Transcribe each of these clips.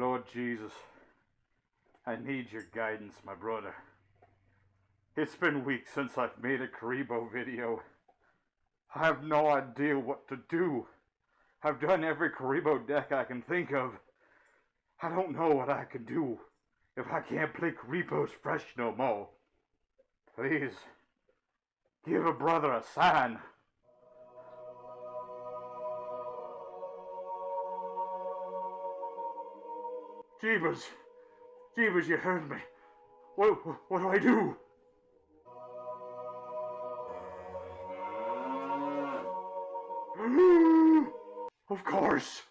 Lord Jesus, I need your guidance, my brother. It's been weeks since I've made a Kuriboh video. I have no idea what to do. I've done every Kuriboh deck I can think of. I don't know what I can do if I can't play Kuribohs fresh no more. Please, give a brother a sign. Jeebus! Jeebus, you heard me. What do I do? Of course!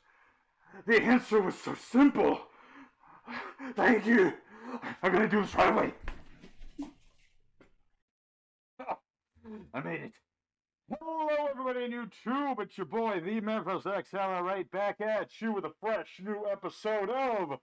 The answer was so simple! Thank you! I'm gonna do this right away! I made it! Hello everybody on YouTube, it's your boy, the Memphis XL, right back at you with a fresh new episode of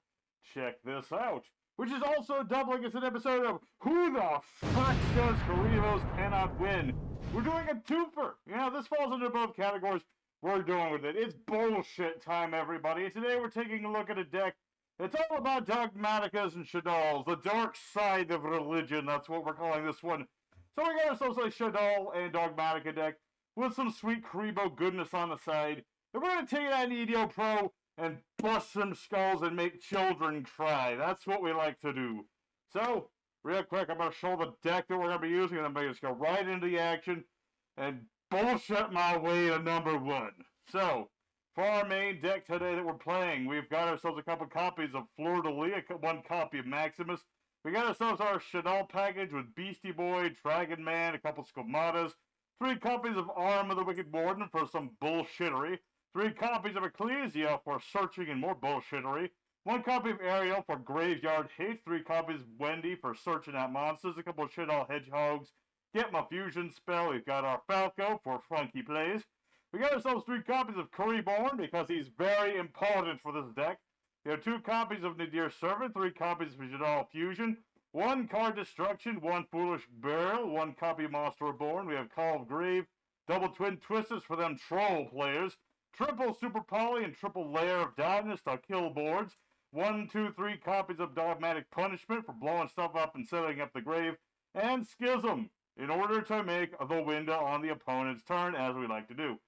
Check This Out, which is also doubling as an episode of Who the Fuck Does Kuribohs Cannot Win? We're doing a twofer! Yeah, this falls under both categories. We're doing with it. It's bullshit time, everybody. And today we're taking a look at a deck that's all about Dogmatikas and Shaddolls, the dark side of religion. That's what we're calling this one. So we got ourselves a Shaddoll and Dogmatika deck with some sweet Kuriboh goodness on the side. And we're going to take it on yugioh Pro and bust some skulls and make children cry. That's what we like to do. So, real quick, I'm going to show the deck that we're going to be using, and then I'm going to just go right into the action and bullshit my way to number one. So, for our main deck today that we're playing, we've got ourselves a couple copies of Fleur de Lis, one copy of Maximus. We got ourselves our Shaddoll package with Beastie Boy, Dragon Man, a couple Squamatas, 3 copies of Arm of the Wicked Warden for some bullshittery, 3 copies of Ecclesia for searching and more bullshittery, 1 copy of Ariel for Graveyard Hate, 3 copies of Wendy for searching out monsters, a couple of Shaddoll Hedgehogs, Get My Fusion Spell, we've got our Falco for funky plays. We got ourselves 3 copies of Kuribohrn because he's very important for this deck. We have 2 copies of Nadir Servant, 3 copies of Shaddoll Fusion, 1 Card Destruction, 1 Foolish Burial, 1 copy of Monster Reborn. We have Call of Grave, double Twin Twisters for them troll players, triple Super Poly and triple Layer of Darkness to kill boards, 1, 2, 3 copies of Dogmatic Punishment for blowing stuff up and setting up the grave, and Schism in order to make the window on the opponent's turn, as we like to do.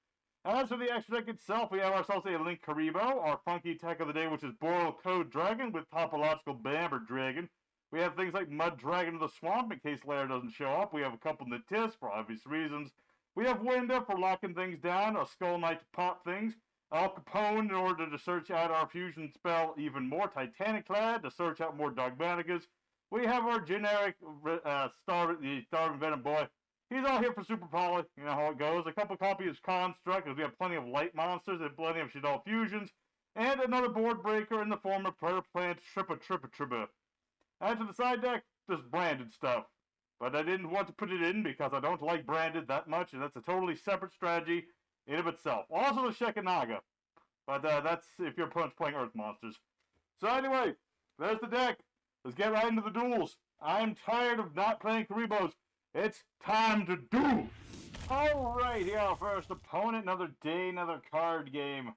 As for the extra deck itself, we have ourselves a Link Kuriboh, our funky tech of the day, which is Boral Code Dragon with Topological Bamber Dragon. We have things like Mud Dragon of the Swamp in case Lair doesn't show up. We have a couple Natis for obvious reasons. We have Winda for locking things down, a Skull Knight to pop things, Al Capone in order to search out our fusion spell even more, Titanic Clad to search out more Dogmatikas. We have our generic Starving Venom Boy. He's all here for Super Poly, you know how it goes. A couple copies of Construct, because we have plenty of light monsters and plenty of Shaddoll Fusions. And another board breaker in the form of Prayer Plant Trippa. Add to the side deck, just branded stuff. But I didn't want to put it in because I don't like branded that much, and that's a totally separate strategy in of itself. Also the Shekanaga. But that's if your opponent's playing Earth Monsters. So anyway, there's the deck. Let's get right into the duels. I'm tired of not playing Kuribohs. It's time to duel! Alright, here our first opponent. Another day, another card game.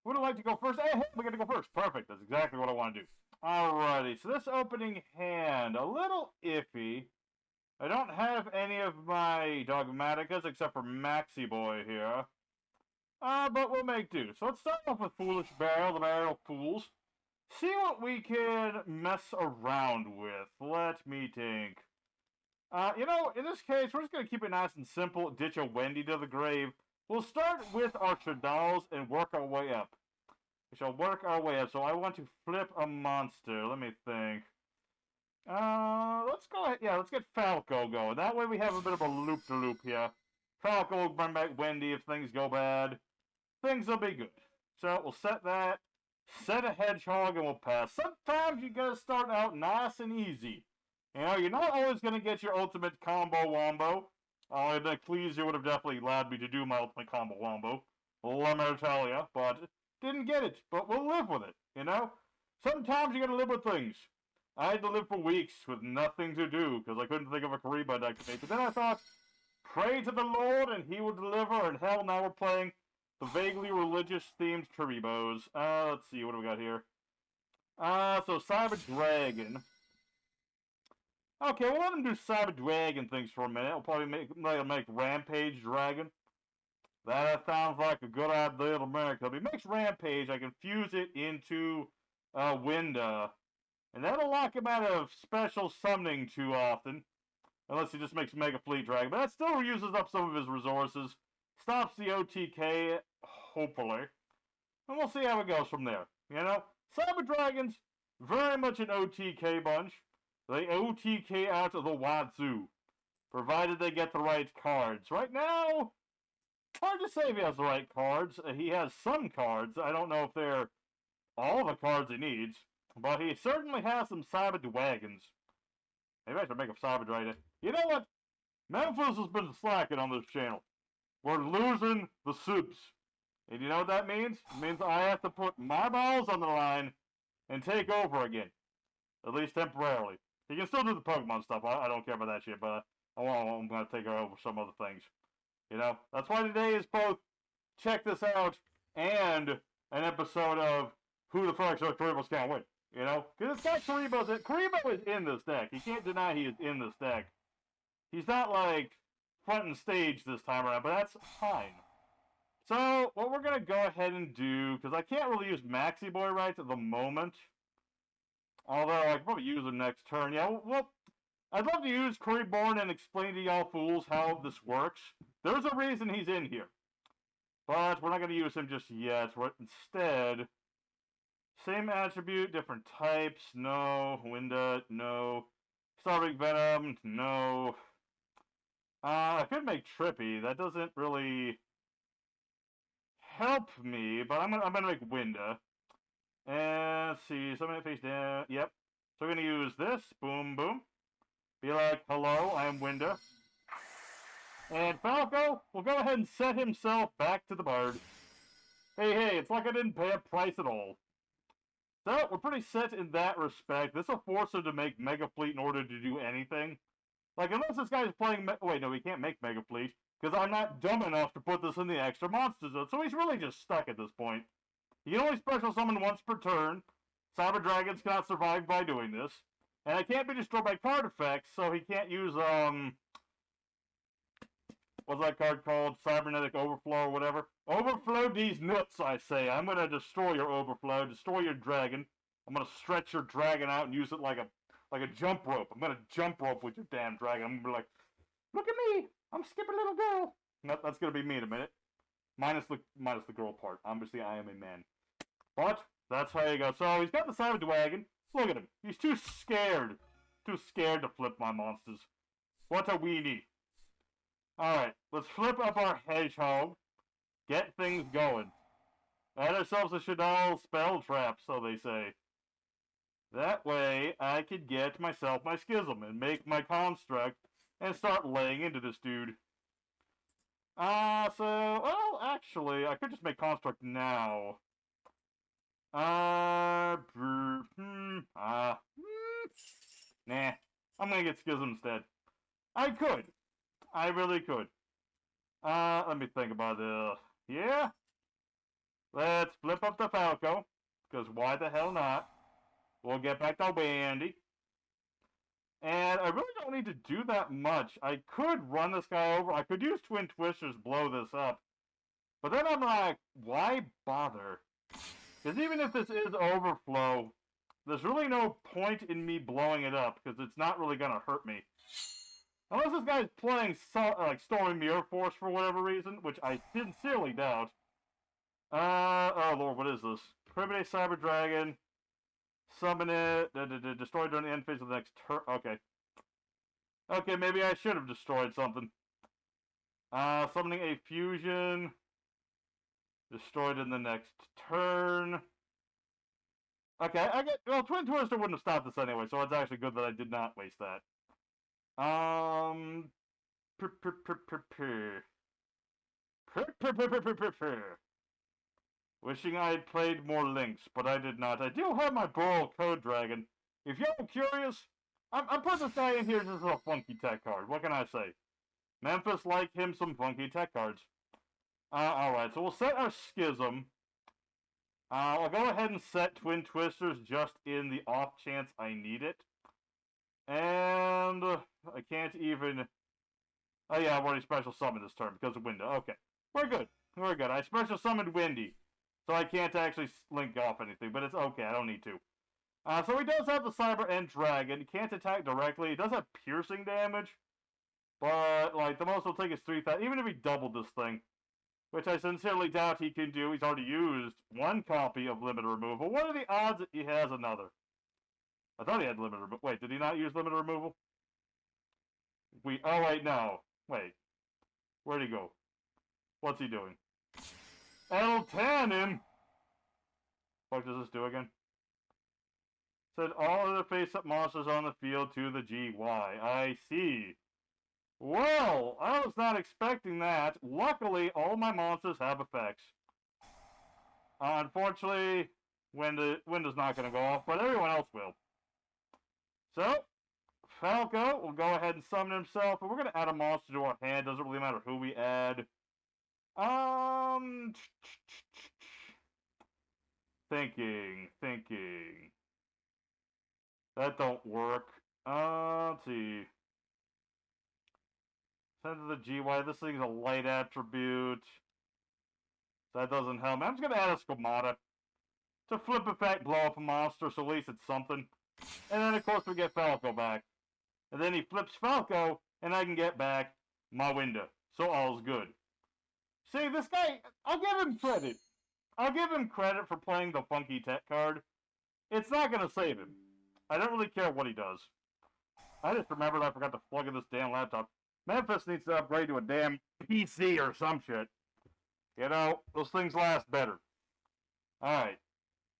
Would I like to go first? Hey, we got to go first. Perfect. That's exactly what I want to do. Alrighty, so this opening hand, a little iffy. I don't have any of my Dogmatikas except for Maxi Boy here. But we'll make do. So let's start off with Foolish Barrel, the Barrel of Fools. See what we can mess around with. Let me think. In this case, we're just going to keep it nice and simple. Ditch a Wendy to the grave. We'll start with our Shaddolls and work our way up. We shall work our way up. So I want to flip a monster. Let me think. Let's go ahead. Yeah, let's get Falco going. That way we have a bit of a loop-de-loop here. Falco will bring back Wendy if things go bad. Things will be good. So we'll set that. Set a Hedgehog and we'll pass. Sometimes you gotta start out nice and easy. You know, you're not always going to get your ultimate combo wombo. The Ecclesia would have definitely allowed me to do my ultimate combo wombo. Let me tell ya, but didn't get it. But we'll live with it, you know? Sometimes you gotta live with things. I had to live for weeks with nothing to do because I couldn't think of a Kuriboh deck to make. But then I thought, pray to the Lord and he will deliver. And hell, now we're playing the vaguely religious themed Kuribohs. Let's see, what do we got here? So Cyber Dragon. Okay, we'll let him do Cyber Dragon things for a minute. We'll probably make Rampage Dragon. That sounds like a good idea to me. If he makes Rampage, I can fuse it into Winda. And that'll lock him out of special summoning too often. Unless he just makes Mega Fleet Dragon. But that still uses up some of his resources. Stops the OTK, hopefully. And we'll see how it goes from there. You know? Cyber Dragons, very much an OTK bunch. They OTK out of the wazoo. Provided they get the right cards. Right now, hard to say if he has the right cards. He has some cards. I don't know if they're all the cards he needs. But he certainly has some Cyber Dragons. Maybe I should make a Cyber Dragon. You know what? Memphis has been slacking on this channel. We're losing the subs. And you know what that means? It means I have to put my balls on the line and take over again. At least temporarily. He can still do the Pokemon stuff. I don't care about that shit, but I'm going to take over some other things. You know? That's why today is both check this out and an episode of Who the Fuck So Kuribohs Can't Win. You know? Because it's got Kuriboh. Kuriboh is in this deck. You can't deny he is in this deck. He's not like front and stage this time around, but that's fine. So, what we're going to go ahead and do, because I can't really use Maxi Boy rights at the moment. Although, I could probably use them next turn. Yeah, well, I'd love to use Kuribohrn and explain to y'all fools how this works. There's a reason he's in here. But we're not going to use him just yet. Instead, same attribute, different types. No. Winda, no. Starving Venom, no. I could make Trippy. That doesn't really help me, but I'm gonna make Winda. And let's see, somebody face down. Yep. So we're gonna use this. Boom, boom. Be like, hello, I am Winda. And Falco will go ahead and set himself back to the bard. Hey, it's like I didn't pay a price at all. So, we're pretty set in that respect. This will force him to make Mega Fleet in order to do anything. Like, unless this guy's playing... Wait, no, he can't make Mega Fleet. Because I'm not dumb enough to put this in the extra monster zone. So he's really just stuck at this point. He can only special summon once per turn. Cyber Dragons cannot survive by doing this. And it can't be destroyed by card effects, so he can't use, what's that card called? Cybernetic Overflow or whatever? Overflow these nuts, I say. I'm gonna destroy your Overflow, destroy your dragon. I'm gonna stretch your dragon out and use it like a jump rope. I'm gonna jump rope with your damn dragon. I'm gonna be like, look at me! I'm Skipper Little Girl! No, that's gonna be me in a minute. Minus the girl part. Obviously, I am a man. But, that's how you go. So, he's got the Cyber Dragon. Look at him. He's too scared. Too scared to flip my monsters. What a weenie. Alright, let's flip up our Hedgehog. Get things going. Add ourselves a Shaddoll spell trap, so they say. That way, I could get myself my Schism and make my Construct and start laying into this dude. Well, actually, I could just make Construct now. Nah, I'm gonna get Schism instead. I could. I really could. Let me think about this. Yeah? Let's flip up the Falco, because why the hell not? We'll get back to Wendy. And I really don't need to do that much. I could run this guy over. I could use Twin Twisters to blow this up. But then I'm like, why bother? Because even if this is Overflow, there's really no point in me blowing it up, because it's not really going to hurt me. Unless this guy's playing like Stormy Mirror Force for whatever reason, which I sincerely doubt. Oh lord, what is this? Primitive Cyber Dragon. Summon it. Destroy during the end phase of the next turn. Okay. Okay, maybe I should have destroyed something. Summoning a fusion. Destroyed in the next turn. Okay, well, Twin Twister wouldn't have stopped this anyway, so it's actually good that I did not waste that. Wishing I had played more Links, but I did not. I do have my Boral Code Dragon. If you're curious, I'm putting this guy in here just as a funky tech card. What can I say? Memphis like him some funky tech cards. Alright, so we'll set our Schism. I'll go ahead and set Twin Twisters just in the off chance I need it. And I can't even... Oh yeah, I've already special summoned this turn because of Window. Okay, we're good. We're good. I special summoned Windy, so I can't actually link off anything, but it's okay. I don't need to. So he does have the Cyber and Dragon. He can't attack directly. He does have piercing damage, but like the most he'll take is 3,000. Even if he doubled this thing, which I sincerely doubt he can do. He's already used one copy of Limited Removal. What are the odds that he has another? I thought he had Limited Removal. Wait, did he not use Limited Removal? Oh wait, no. Wait. Where'd he go? What's he doing? L10 What does this do again? Said all other face-up monsters on the field to the GY. I see. Well, I was not expecting that. Luckily, all my monsters have effects. Unfortunately, Window's not going to go off, but everyone else will. So, Falco will go ahead and summon himself, and we're going to add a monster to our hand. Doesn't really matter who we add. Thinking. That don't work. Let's see. Send to the GY. This thing's a light attribute. That doesn't help. I'm just going to add a Schemata. To flip effect, blow up a monster, so at least it's something. And then, of course, we get Falco back. And then he flips Falco, and I can get back my Window. So all's good. See, this guy, I'll give him credit. I'll give him credit for playing the funky tech card. It's not going to save him. I don't really care what he does. I just remembered I forgot to plug in this damn laptop. Memphis needs to upgrade to a damn PC or some shit. You know, those things last better. Alright.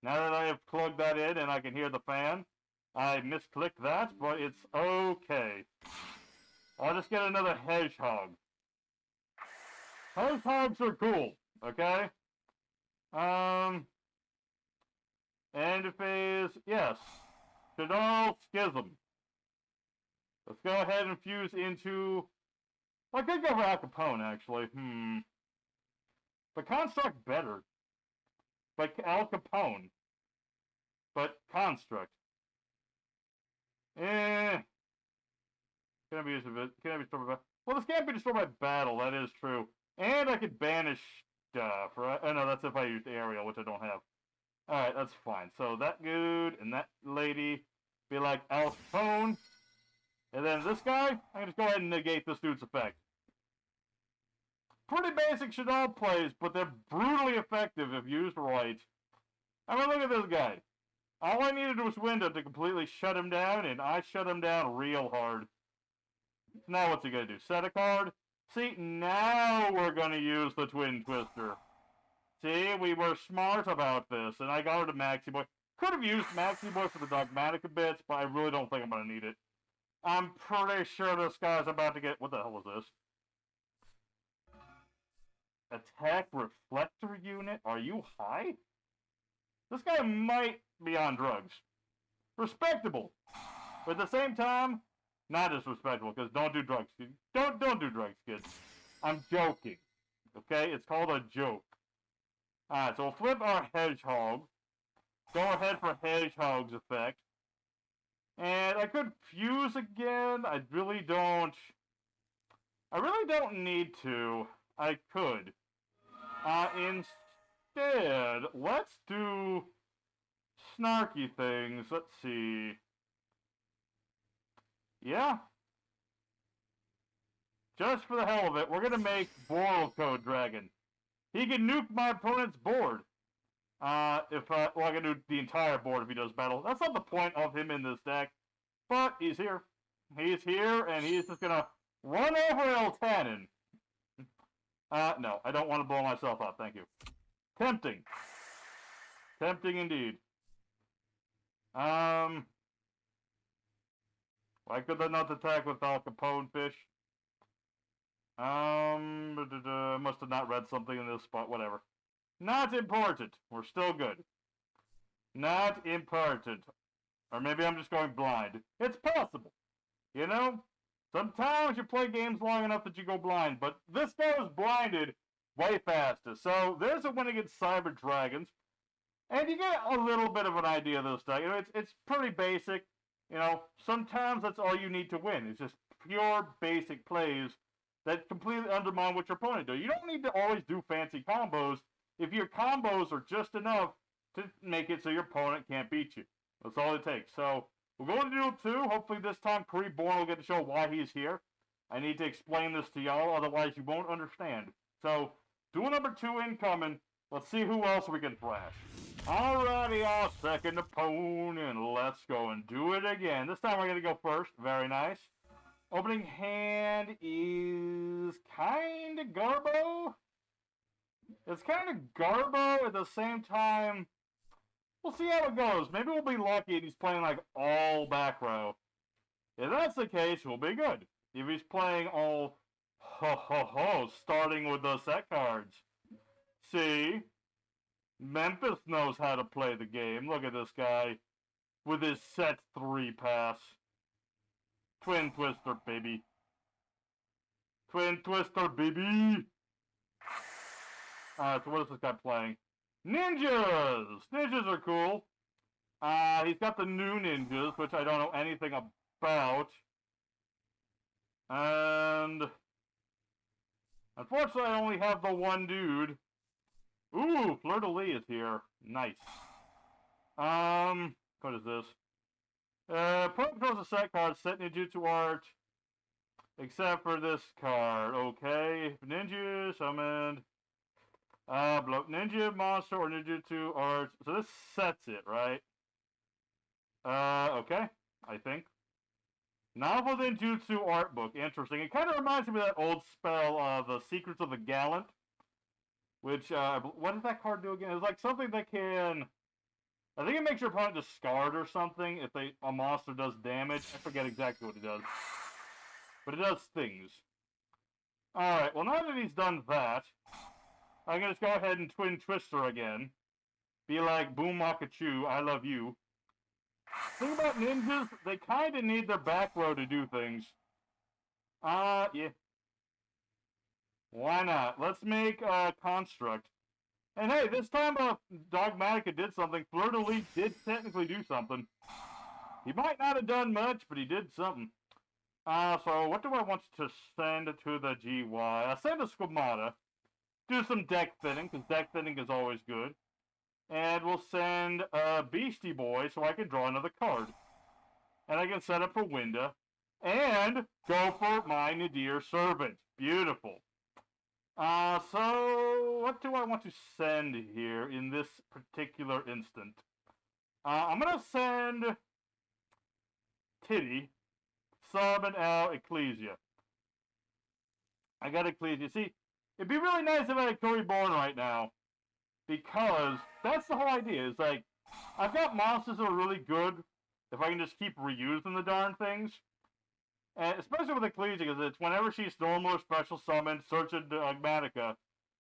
Now that I have plugged that in and I can hear the fan, I misclicked that, but it's okay. I'll just get another hedgehog. Hedgehogs are cool, okay? End phase, yes. Shaddoll Schism. Let's go ahead and fuse into... I could go for Al Capone, actually. But Construct better. But Al Capone. But Construct. Can I be destroyed by battle? Well, this can't be destroyed by battle, that is true. And I could banish stuff, right? Oh no, that's if I use the aerial, which I don't have. Alright, that's fine. So that dude and that lady be like Al Capone. And then this guy, I can just go ahead and negate this dude's effect. Pretty basic Shaddoll plays, but they're brutally effective if used right. I mean, look at this guy. All I needed was Window to completely shut him down, and I shut him down real hard. Now what's he gonna do? Set a card? See, now we're gonna use the Twin Twister. See, we were smart about this, and I got rid of Maxi Boy. Could have used Maxi Boy for the Dogmatika bits, but I really don't think I'm gonna need it. I'm pretty sure this guy's about to get... What the hell is this? Attack Reflector Unit? Are you high? This guy might be on drugs. Respectable. But at the same time, not as respectable, because don't do drugs. Don't do drugs, kids. I'm joking. Okay? It's called a joke. Alright, so we'll flip our Hedgehog. Go ahead for Hedgehog's effect. And I could fuse again. I really don't need to. I could. Instead, let's do snarky things. Let's see. Yeah. Just for the hell of it, we're gonna make Boral Code Dragon. He can nuke my opponent's board. I can do the entire board if he does battle. That's not the point of him in this deck. But he's here. He's here, and he's just gonna run over L10. No, I don't want to blow myself up, thank you. Tempting. Tempting indeed. Why could I not attack with Al Capone fish? Must have not read something in this spot, whatever. Not important. We're still good. Not important. Or maybe I'm just going blind. It's possible. You know? Sometimes you play games long enough that you go blind, but this guy was blinded way faster. So there's a win against Cyber Dragons. And you get a little bit of an idea of this deck. You know, it's pretty basic. You know, sometimes that's all you need to win. It's just pure basic plays that completely undermine what your opponent does. You don't need to always do fancy combos if your combos are just enough to make it so your opponent can't beat you. That's all it takes. So we'll go into Duel 2. Hopefully this time Kuribohrn will get to show why he's here. I need to explain this to y'all, otherwise you won't understand. So, Duel number 2 incoming. Let's see who else we can thrash. Alrighty, our second opponent. Let's go and do it again. This time we're going to go first. Very nice. Opening hand is kind of garbo. It's kind of garbo at the same time. We'll see how it goes. Maybe we'll be lucky and he's playing like all back row. If that's the case, we'll be good. If he's playing all starting with the set cards. See? Memphis knows how to play the game. Look at this guy with his set 3 pass. Twin Twister, baby. Twin Twister, baby. Alright, so what is this guy playing? Ninjas! Ninjas are cool. He's got the new ninjas, which I don't know anything about. And unfortunately, I only have the one dude. Ooh, Fleur-de-Lis is here. Nice. What is this? Opponent controls a set card, set ninjutsu art, except for this card. Okay, ninja summoned. Block ninja monster or ninjutsu art. So this sets it, right? Okay, I think. Novel Ninjutsu art book. Interesting. It kind of reminds me of that old spell, The Secrets of the Gallant. Which, what does that card do again? It's like something that can... I think it makes your opponent discard or something if a monster does damage. I forget exactly what it does. But it does things. Alright, well now that he's done that, I'm going to just go ahead and Twin Twister again. Be like, boom Makachu, I love you. Thing about ninjas, they kind of need their back row to do things. Yeah. Why not? Let's make a construct. And hey, this time Dogmatika did something. Fleur-de-Lis did technically do something. He might not have done much, but he did something. So what do I want to send to the GY? I'll send a Squamata. Do some deck thinning, because deck thinning is always good. And we'll send Beastie Boy so I can draw another card. And I can set up for Winda. And go for my Nadir Servant. Beautiful. So what do I want to send here in this particular instant? I'm going to send Titty, summon out Ecclesia. I got Ecclesia. See, it'd be really nice if I had Kuribohrn right now. Because that's the whole idea. It's like, I've got monsters that are really good if I can just keep reusing the darn things. And especially with Ecclesia, because it's whenever she's normal or special summoned, search a Dogmatika.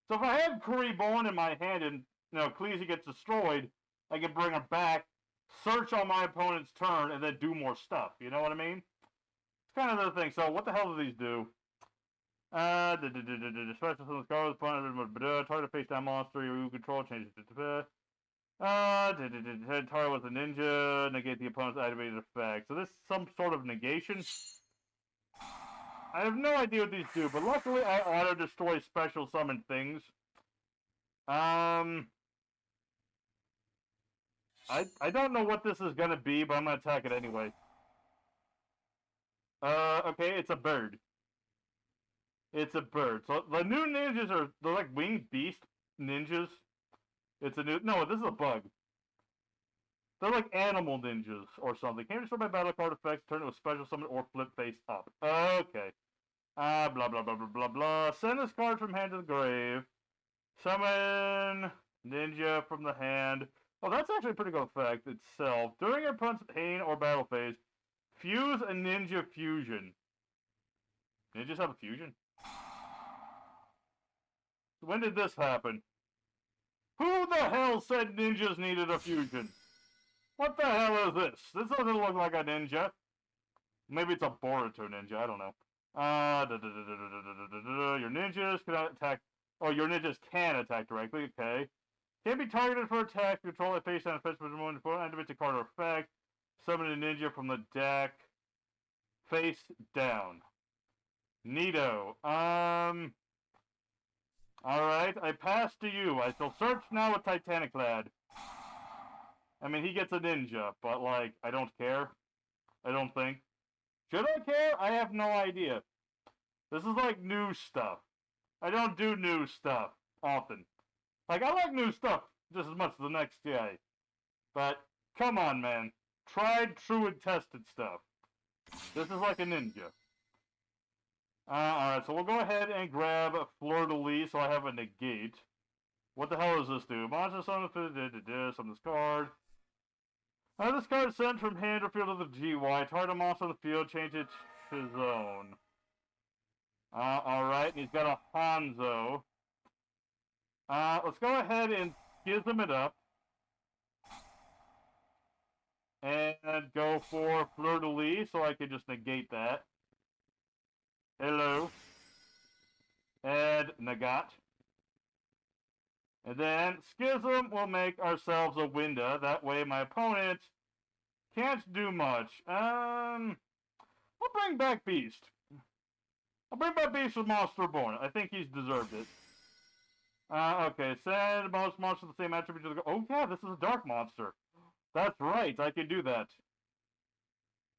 So if I have Kuribohrn in my hand and, Ecclesia gets destroyed, I can bring her back, search on my opponent's turn, and then do more stuff. You know what I mean? It's kind of the thing. So what the hell do these do? Special summons cards, opponent, target face down monster you control, change it to target with a ninja, negate the opponent's activated effect. So this is some sort of negation. I have no idea what these do, but luckily I auto-destroy special summon things. I don't know what this is gonna be, but I'm gonna attack it anyway. Okay, it's a bird. It's a bird. So the new ninjas they're like winged beast ninjas. It's a new, no, this is a bug. They're like animal ninjas or something. Can't destroy my battle card effects, turn to a special summon, or flip face up. Okay. Blah, blah, blah, blah, blah, blah. Send this card from hand to the grave. Summon ninja from the hand. Oh, that's actually a pretty good effect itself. During your opponent's pain or battle phase, fuse a ninja fusion. Ninjas have a fusion? When did this happen? Who the hell said ninjas needed a fusion? What the hell is this? This doesn't look like a ninja. Maybe it's a Boruto ninja, I don't know. Your ninjas can attack... Oh, your ninjas can attack directly, okay. Can be targeted for attack. Control it face down. Face with the moment. Activate the card or effect. Summon a ninja from the deck. Face down. Neato. Alright, I pass to you. I shall search now with Titaniclad. I mean, he gets a ninja, but, like, I don't care. I don't think. Should I care? I have no idea. This is like new stuff. I don't do new stuff often. Like, I like new stuff just as much as the next guy. But, come on, man. Tried, true, and tested stuff. This is like a ninja. Alright, so we'll go ahead and grab Fleur-de-Lis so I have a negate. What the hell does this do? Monster summon this card. This card is sent from hand or field of the GY. Target a monster on the field, change it to his own. Alright, he's got a Hanzo. Let's go ahead and schism it up. And go for Fleur-de-Lis so I can just negate that. Hello. And Nagat. And then Schism will make ourselves a window. That way my opponent can't do much. I'll bring back Beast. I'll bring back Beast with Monsterborn. I think he's deserved it. Okay, send most monsters the same attribute to the... Oh yeah, this is a dark monster. That's right, I can do that.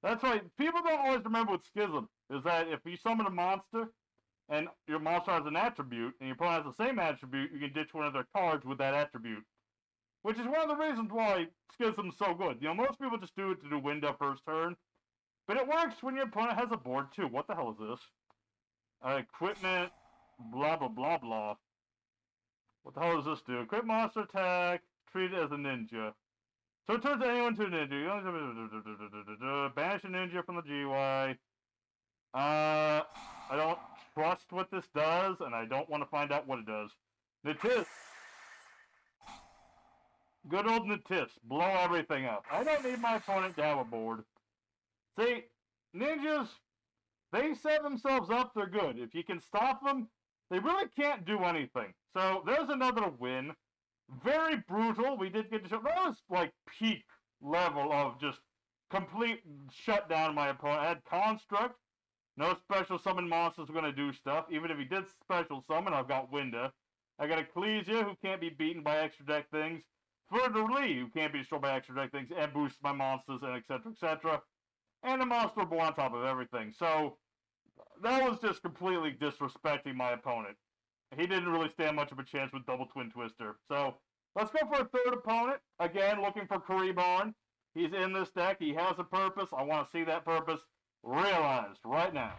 That's right. People don't always remember with Schism, is that if you summon a monster, and your monster has an attribute, and your opponent has the same attribute, you can ditch one of their cards with that attribute. Which is one of the reasons why Schism's so good. You know, most people just do it to do window first turn, but it works when your opponent has a board too. What the hell is this? Equipment, blah blah blah blah. What the hell does this do? Equip monster attack, treat it as a ninja. So it turns anyone to a ninja. Banish a ninja from the GY. I don't trust what this does, and I don't want to find out what it does. Natis. Good old Natis. Blow everything up. I don't need my opponent to have a board. See, ninjas, they set themselves up, they're good. If you can stop them, they really can't do anything. So there's another win. Very brutal. We did get to show. That was like peak level of just complete shutdown of my opponent. I had Construct. No special summon monsters are going to do stuff. Even if he did special summon, I've got Winda. I got Ecclesia, who can't be beaten by extra deck things. Fleur-de-Lis, who can't be destroyed by extra deck things and boosts my monsters, and etc., etc. And a monster born on top of everything. So that was just completely disrespecting my opponent. He didn't really stand much of a chance with Double Twin Twister. So, let's go for a third opponent. Again, looking for Kuribohrn. He's in this deck. He has a purpose. I want to see that purpose realized right now.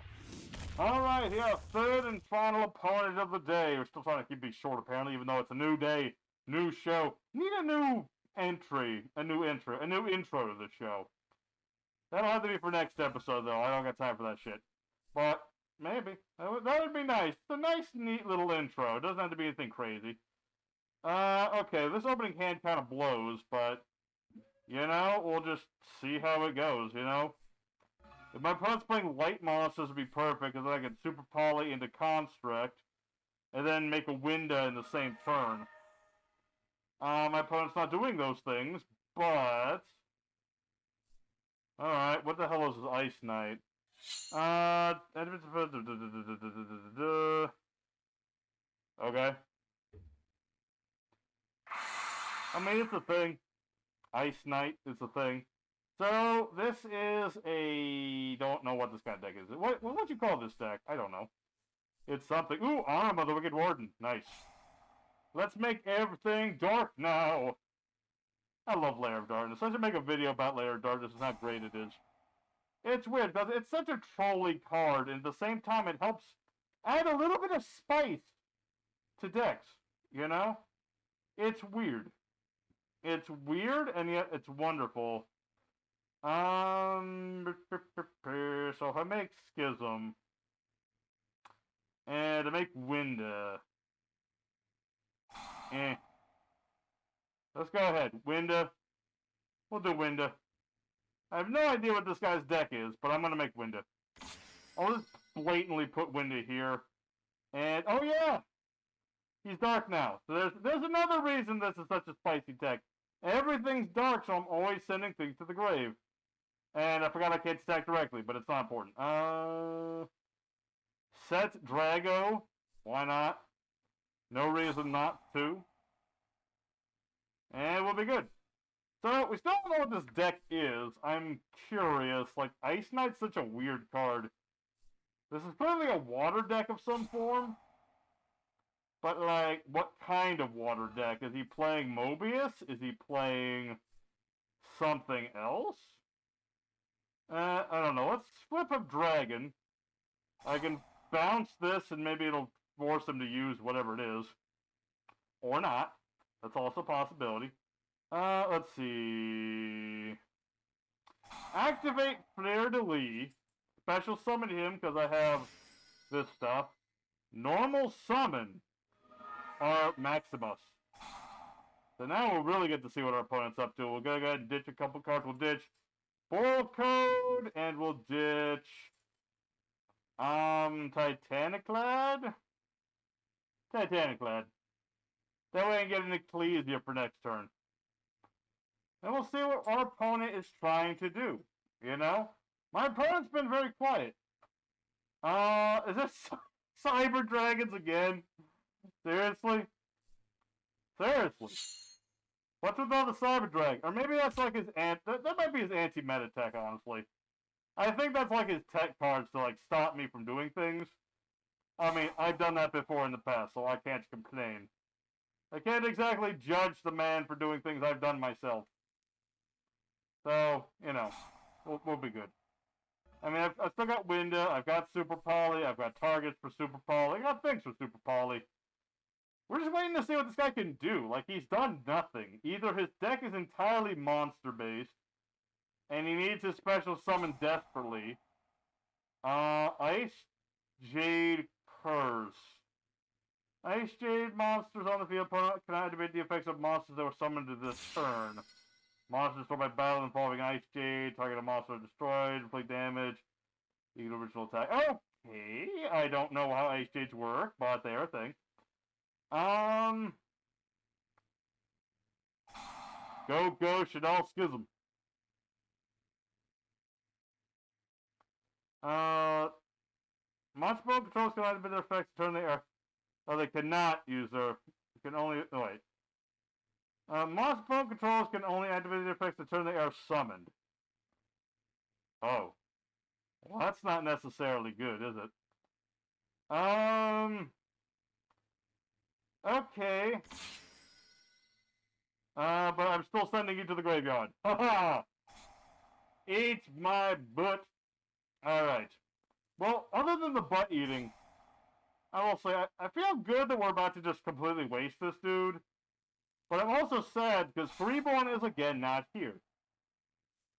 Alright, here, third and final opponent of the day. We're still trying to keep these short, apparently, even though it's a new day, new show. Need a new entry, a new intro to the show. That'll have to be for next episode, though. I don't got time for that shit. But... maybe. That would be nice. It's a nice, neat little intro. It doesn't have to be anything crazy. Okay, this opening hand kind of blows, but, you know, we'll just see how it goes, you know? If my opponent's playing light monsters, would be perfect, because then I can Super Poly into Construct, and then make a window in the same turn. My opponent's not doing those things, but... alright, what the hell is this Ice Knight? Okay. I mean, it's a thing. Ice Knight is a thing. So, this is a... don't know what this kind of deck is. What would you call this deck? I don't know. It's something... ooh, Arm of the Wicked Warden. Nice. Let's make everything dark now. I love Lair of Darkness. I should make a video about Lair of Darkness and how great it is. It's weird, because it's such a trolly card, and at the same time it helps add a little bit of spice to decks, you know? It's weird. It's weird, and yet it's wonderful. So if I make Schism, and I make Winda, let's go ahead. Winda. We'll do Winda. I have no idea what this guy's deck is, but I'm going to make Winda. I'll just blatantly put Winda here. And, oh yeah! He's dark now. So there's another reason this is such a spicy deck. Everything's dark, so I'm always sending things to the grave. And I forgot I can't stack directly, but it's not important. Set Drago. Why not? No reason not to. And we'll be good. So, we still don't know what this deck is. I'm curious. Like, Ice Knight's such a weird card. This is clearly a water deck of some form. But, like, what kind of water deck? Is he playing Mobius? Is he playing something else? I don't know. Let's flip a dragon. I can bounce this and maybe it'll force him to use whatever it is. Or not. That's also a possibility. Let's see. Activate Fleur de Lis. Special summon him because I have this stuff. Normal summon our Maximus. So now we'll really get to see what our opponent's up to. We'll go ahead and ditch a couple cards. We'll ditch Boral Code and we'll ditch Titaniclad? Titaniclad. That way I can get an Ecclesia for next turn. And we'll see what our opponent is trying to do. You know? My opponent's been very quiet. Is this Cyber Dragons again? Seriously? Seriously? What's with all the Cyber Dragon? Or maybe that's like his that might be his anti-meta tech, honestly. I think that's like his tech cards to like stop me from doing things. I mean, I've done that before in the past, so I can't complain. I can't exactly judge the man for doing things I've done myself. So, you know, we'll be good. I mean, I've still got Winda, I've got Super Poly, I've got targets for Super Poly, I got things for Super Poly. We're just waiting to see what this guy can do. Like, he's done nothing. Either his deck is entirely monster-based, and he needs his special summon desperately. IceJade Curse. IceJade monsters on the field opponent can activate the effects of monsters that were summoned to this turn. Monsters destroyed by battle involving IceJade. Target a monster destroyed. Inflict damage. Equal original attack. Okay. I don't know how IceJades work, but they're a thing. Go, Shaddoll Schism. Monster Bone controls can activate their effects to turn they are. Oh, they cannot use their. Can only. Oh, wait. Monster Bone controls can only activate their effects to turn they are summoned. Oh. Well, that's not necessarily good, is it? Okay. But I'm still sending you to the graveyard. Haha! Eat my butt. Alright. Well, other than the butt eating, I will say, I feel good that we're about to just completely waste this dude. But I'm also sad because Kuribohrn is again not here.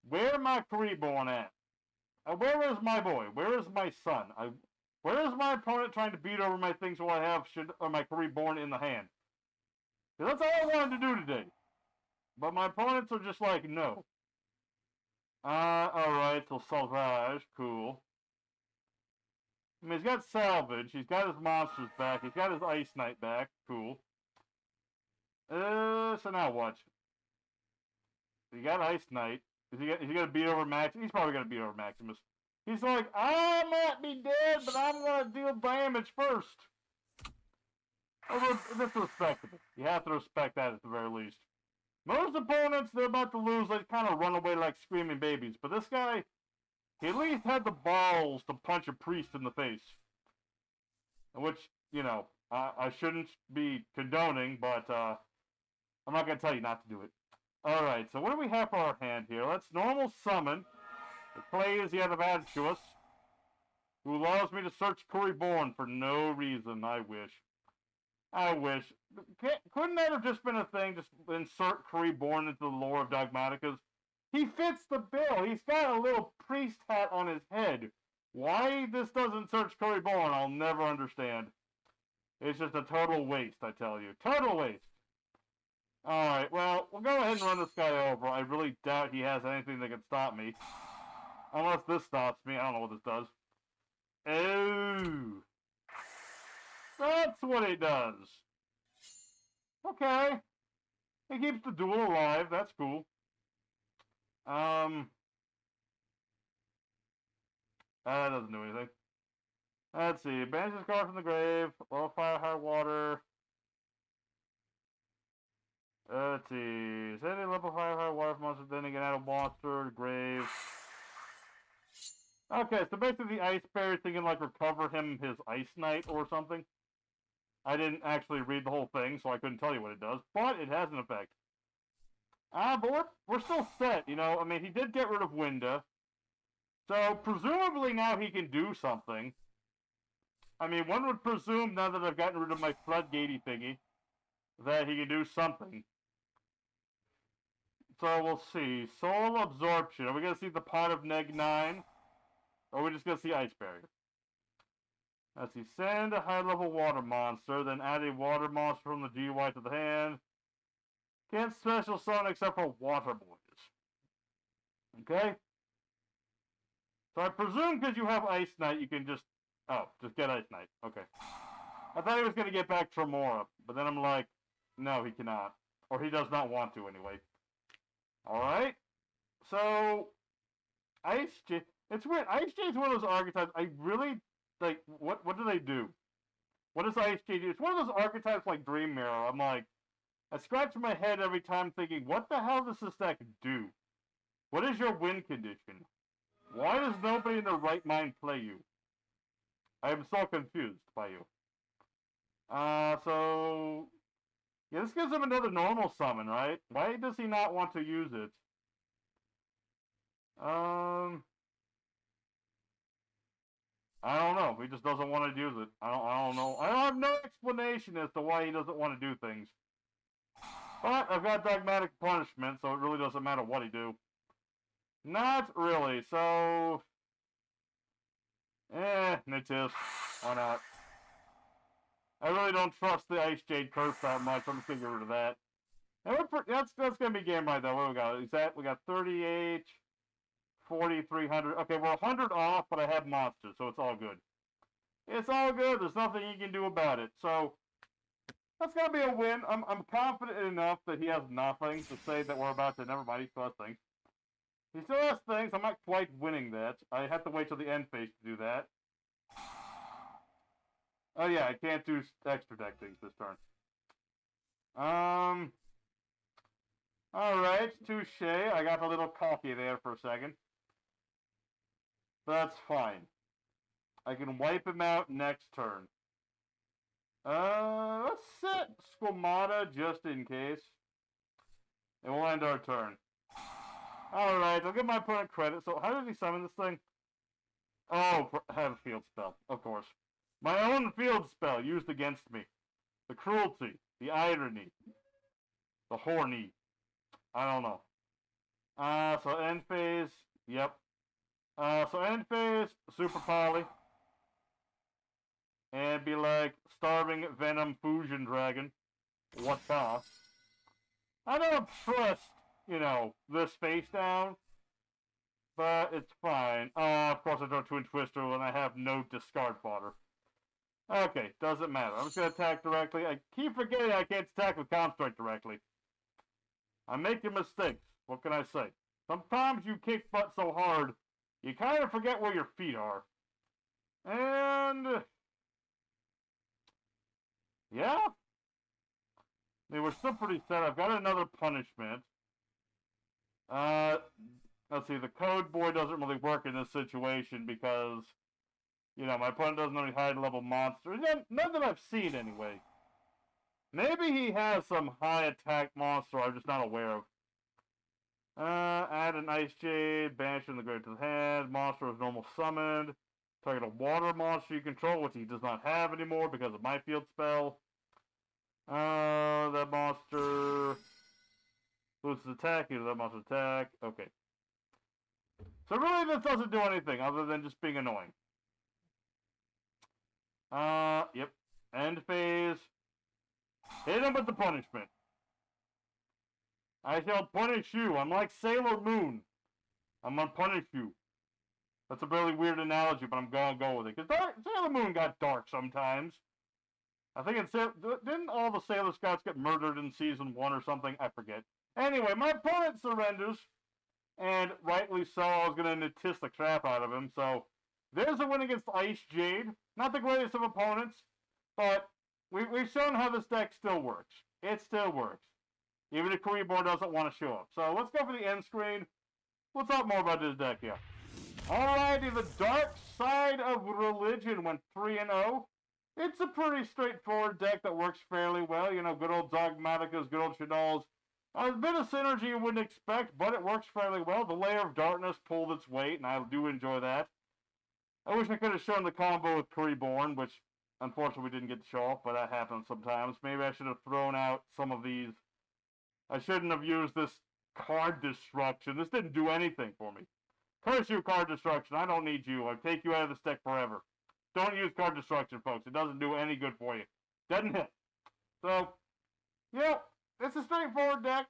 Where am my Kuribohrn at? Where is my boy? Where is my son? Where is my opponent trying to beat over my things while I have my Kuribohrn in the hand? Because that's all I wanted to do today. But my opponents are just like, no. Alright, so Salvage, cool. I mean, he's got Salvage, he's got his monsters back, he's got his Ice Knight back, cool. So now what? He got Ice Knight. Is he gonna beat over Max? He's probably gonna beat over Maximus. He's like, I might be dead, but I'm gonna deal damage first. That's respectable. You have to respect that at the very least. Most opponents, they're about to lose, they kind of run away like screaming babies. But this guy, he at least had the balls to punch a priest in the face. Which, you know, I shouldn't be condoning, but I'm not going to tell you not to do it. Alright, so what do we have for our hand here? Let's normal summon. It plays the other Adventurous, who allows me to search Kuribohrn for no reason, I wish. I wish. Couldn't that have just been a thing? Just insert Kuribohrn into the lore of Dogmatikas? He fits the bill. He's got a little priest hat on his head. Why this doesn't search Kuribohrn, I'll never understand. It's just a total waste, I tell you. Total waste. Alright, well, we'll go ahead and run this guy over. I really doubt he has anything that can stop me. Unless this stops me. I don't know what this does. Oh. That's what it does. Okay. It keeps the duel alive. That's cool. That doesn't do anything. Let's see. Banish this card from the grave. Low fire, high water. Let's see. Send a level high water monster, then again add a monster, grave. Okay, so basically the ice berry thing can like recover him his ice knight or something. I didn't actually read the whole thing, so I couldn't tell you what it does, but it has an effect. But we're still set, you know. I mean, he did get rid of Winda, so presumably now he can do something. I mean, one would presume now that I've gotten rid of my floodgatey thingy that he can do something. So we'll see. Soul absorption. Are we gonna see the pot of -9? Or are we just gonna see ice barrier? Let's see. Send a high-level water monster, then add a water monster from the GY to the hand. Can't special summon except for water boys. Okay? So I presume because you have Ice Knight, you can just... Oh, just get Ice Knight. Okay. I thought he was going to get back Tremora, but then I'm like, no, he cannot. Or he does not want to, anyway. Alright. So, IceJade... It's weird. IceJade's one of those archetypes I really... Like, what do they do? What does IceJade do? It's one of those archetypes like Dream Mirror. I'm like... I scratch my head every time thinking, what the hell does this deck do? What is your win condition? Why does nobody in their right mind play you? I am so confused by you. So... Yeah, this gives him another normal summon, right? Why does he not want to use it? I don't know. He just doesn't want to use it. I don't know. I have no explanation as to why he doesn't want to do things. But I've got Dogmatic Punishment, so it really doesn't matter what he do. Not really, so... Nitis. Why not? I really don't trust the IceJade curse that much. I'm just gonna get rid of that. And that's gonna be game right though. What we got? We got 38, 40, 300. Okay, we're 100 off, but I have monsters, so it's all good. It's all good. There's nothing you can do about it. So that's gonna be a win. I'm confident enough that he has nothing to say that we're about to. Never mind. He still has things. He still has things. I'm not quite winning that. I have to wait till the end phase to do that. Oh yeah, I can't do extra deck things this turn. Alright, touche. I got a little cocky there for a second. That's fine. I can wipe him out next turn. Let's set Squamata just in case. And we'll end our turn. Alright, I'll give my opponent credit. So how did he summon this thing? Oh, have a field spell, of course. My own field spell used against me. The cruelty, the irony, the horny. I don't know. So end phase, yep. So end phase, super poly. And be like, starving venom fusion dragon. What cost? I don't trust, you know, this face down. But it's fine. Of course I don't Twin Twister when I have no discard fodder. Okay, doesn't matter. I'm just going to attack directly. I keep forgetting I can't attack with Counter-Strike directly. I'm making mistakes. What can I say? Sometimes you kick butt so hard, you kind of forget where your feet are. And... yeah? I mean, we're still pretty set. I've got another punishment. Let's see. The Code Boy doesn't really work in this situation because... you know, my opponent doesn't have any high-level monsters. None that I've seen, anyway. Maybe he has some high-attack monster I'm just not aware of. Add an IceJade, banish in the grave to the hand. Monster is normal summoned. Target a water monster you control, which he does not have anymore because of my field spell. That monster loses attack. Either that monster attack. Okay. So really, this doesn't do anything other than just being annoying. Yep. End phase. Hit him with the punishment. I shall punish you. I'm like Sailor Moon. I'm gonna punish you. That's a really weird analogy, but I'm gonna go with it. Because Sailor Moon got dark sometimes. I think didn't all the Sailor Scouts get murdered in season 1 or something? I forget. Anyway, my opponent surrenders, and rightly so. I was going to Natiss the crap out of him, so there's a win against IceJade. Not the greatest of opponents, but we've shown how this deck still works. It still works. Even if Kuriboh doesn't want to show up. So let's go for the end screen. We'll talk more about this deck here. Alrighty, the Dark Side of Religion went 3-0. It's a pretty straightforward deck that works fairly well. You know, good old Dogmatikas, good old Shaddolls. A bit of synergy you wouldn't expect, but it works fairly well. The Layer of Darkness pulled its weight, and I do enjoy that. I wish I could have shown the combo with Kuribohrn, which unfortunately we didn't get to show off, but that happens sometimes. Maybe I should have thrown out some of these. I shouldn't have used this card destruction. This didn't do anything for me. Curse you, card destruction. I don't need you. I'll take you out of this deck forever. Don't use card destruction, folks. It doesn't do any good for you. Doesn't hit. So, yeah, it's a straightforward deck.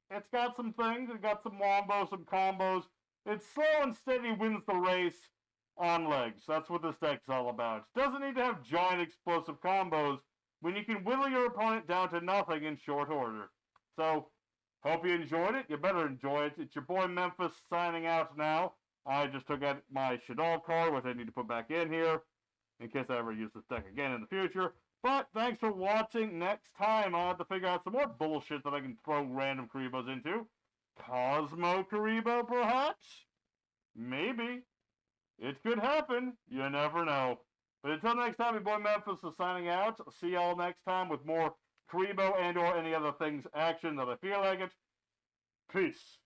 It's got some things. It's got some wombos, some combos. It's slow and steady wins the race on legs. That's what this deck's all about. It doesn't need to have giant explosive combos when you can whittle your opponent down to nothing in short order. So, hope you enjoyed it. You better enjoy it. It's your boy Memphis signing out now. I just took out my Shaddoll card, which I need to put back in here in case I ever use this deck again in the future. But thanks for watching. Next time, I'll have to figure out some more bullshit that I can throw random Kuribohs into. Cosmo Kuriboh, perhaps? Maybe. It could happen. You never know. But until next time, your boy Memphis is signing out. See y'all next time with more Kuriboh and or any other things action that I feel like it. Peace.